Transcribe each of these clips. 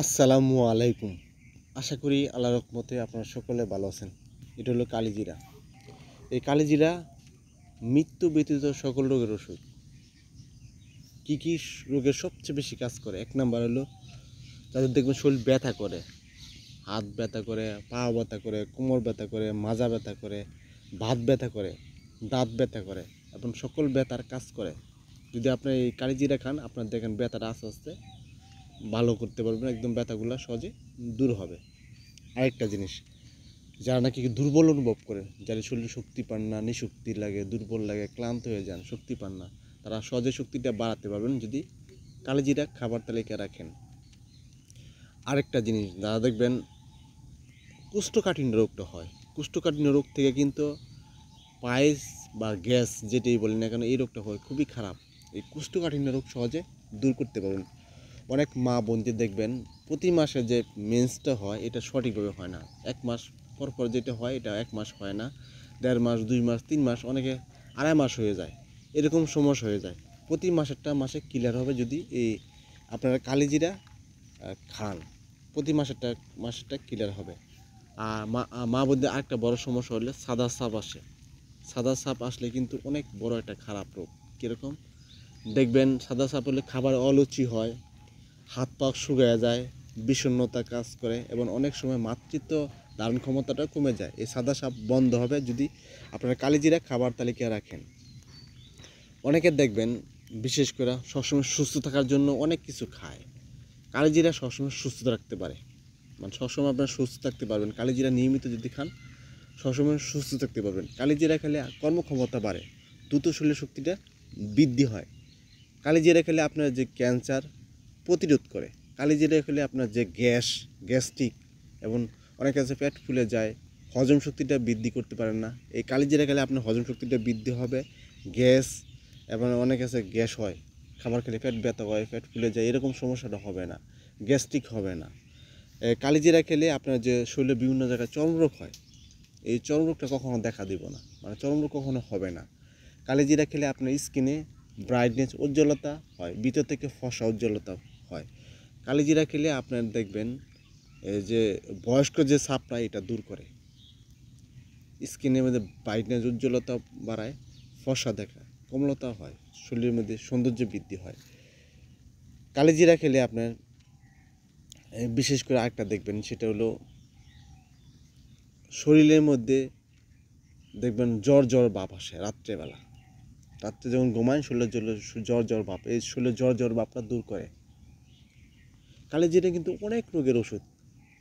আসসালামু আলাইকুম। আশা করি আল্লাহর রহমতে আপনারা সকলে ভালো আছেন। এটা হলো কালিজিরা। এই কালিজিরা মৃত্যু ব্যতীত সকল রোগের ওষুধ। কী রোগের সবচেয়ে বেশি কাজ করে? এক নাম্বার হলো যাদের দেখবেন শরীর ব্যথা করে, হাত ব্যথা করে, পা ব্যথা করে, কোমর ব্যথা করে, মাজা ব্যথা করে, ভাত ব্যথা করে, দাঁত ব্যথা করে এবং সকল ব্যথার কাজ করে। যদি আপনি এই কালিজিরা খান, আপনার দেখেন ব্যথাটা আস্তে আস্তে ভালো করতে পারবেন, একদম ব্যথাগুলো সহজে দূর হবে। আরেকটা জিনিস, যারা নাকি দুর্বল অনুভব করে, যারা শরীরে শক্তি পান না, নিশক্তি লাগে, দুর্বল লাগে, ক্লান্ত হয়ে যান, শক্তি পান না, তারা সহজে শক্তিটা বাড়াতে পারবেন যদি কালিজিরা খাবার তালিকায় রাখেন। আরেকটা জিনিস, যারা দেখবেন কোষ্ঠকাঠিন্য রোগটা হয়, কোষ্ঠকাঠিন্য রোগ থেকে কিন্তু পায়েস বা গ্যাস যেটাই বলি না কেন, এই রোগটা হয় খুবই খারাপ। এই কোষ্ঠকাঠিন্য রোগ সহজে দূর করতে পারবেন। অনেক মা বোনদের দেখবেন প্রতি মাসে যে মেন্সটা হয় এটা সঠিকভাবে হয় না। এক মাস পর পর যেটা হয় এটা এক মাস হয় না, 1.5 মাস, 2 মাস, 3 মাস, অনেকে 2.5 মাস হয়ে যায়, এরকম সমস্যা হয়ে যায়। প্রতি মাসে ক্লিয়ার হবে যদি এই আপনারা কালিজিরা খান, প্রতি মাসেরটা ক্লিয়ার হবে। আর মা বোনদের আরেকটা বড় সমস্যা হলে সাদা সাপ আসে। সাদা সাপ আসলে কিন্তু অনেক বড় একটা খারাপ রোগ। কীরকম? দেখবেন সাদা সাপ হলে খাবার অরুচি হয়, হাত পা শুকিয়ে যায়, বিষণ্ণতা কাজ করে এবং অনেক সময় মাতৃত্ব ধারণ ক্ষমতাটা কমে যায়। এই সাদা সাপ বন্ধ হবে যদি আপনারা কালিজিরা খাবার তালিকায় রাখেন। অনেকের দেখবেন বিশেষ করে সবসময় সুস্থ থাকার জন্য অনেক কিছু খায়। কালিজিরা সবসময় সুস্থ রাখতে পারে, মানে সবসময় আপনারা সুস্থ থাকতে পারবেন। কালিজিরা নিয়মিত যদি খান সবসময় সুস্থ থাকতে পারবেন। কালিজিরা খেলে কর্মক্ষমতা বাড়ে, দ্রুত শরীরের শক্তিটা বৃদ্ধি হয়। কালিজিরা খেলে আপনার যে ক্যান্সার প্রতিরোধ করে। কালিজিরা খেলে আপনার যে গ্যাস্ট্রিক এবং অনেক আছে পেট ফুলে যায়, হজম শক্তিটা বৃদ্ধি করতে পারেন না, এই কালিজিরা খেলে আপনার হজম শক্তিটা বৃদ্ধি হবে। গ্যাস এবং অনেক আছে গ্যাস হয়, খাবার খেলে পেট ব্যথা হয়, পেট ফুলে যায়, এরকম সমস্যাটা হবে না, গ্যাস্ট্রিক হবে না। কালিজিরা খেলে আপনার যে শরীরে বিভিন্ন জায়গায় চর্মরোগ হয়, এই চর্মরোগটা কখনো দেখা দিব না, মানে চর্মরোগ কখনো হবে না। কালিজিরা খেলে আপনার স্কিনে ব্রাইটনেস, উজ্জ্বলতা হয়, ভিতর থেকে ফসা উজ্জ্বলতা হয়। কালিজিরা খেলে আপনার দেখবেন যে বয়স্ক যে ছাপটা এটা দূর করে, স্কিনের মধ্যে ব্রাইটনেস, উজ্জ্বলতা বাড়ায়, ফসা দেখা, কোমলতা হয়, শরীরের মধ্যে সৌন্দর্য বৃদ্ধি হয়। কালিজিরা খেলে আপনার বিশেষ করে আরেকটা দেখবেন, সেটা হলো শরীরের মধ্যে দেখবেন জ্বর ভাব আসে রাত্রেবেলা। রাত্রে যখন ঘুমায় শরীরের জ্বর ভাব, এই শরীরের জ্বর ভাবটা দূর করে। কালিজিরা কিন্তু অনেক রোগের ওষুধ।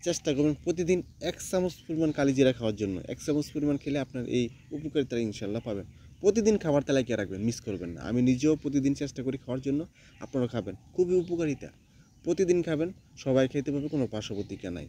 চেষ্টা করবেন প্রতিদিন 1 চামচ পরিমাণ কালিজিরা খাওয়ার জন্য। 1 চামচ পরিমাণ খেলে আপনার এই উপকারিতা ইনশাল্লাহ পাবেন। প্রতিদিন খাবার তালিকায় রাখবেন, মিস করবেন না। আমি নিজেও প্রতিদিন চেষ্টা করি খাওয়ার জন্য, আপনারাও খাবেন, খুবই উপকারিতা। প্রতিদিন খাবেন, সবাই খেতে পারবে, কোনো পার্শ্ব প্রতিক্রিয়া নাই।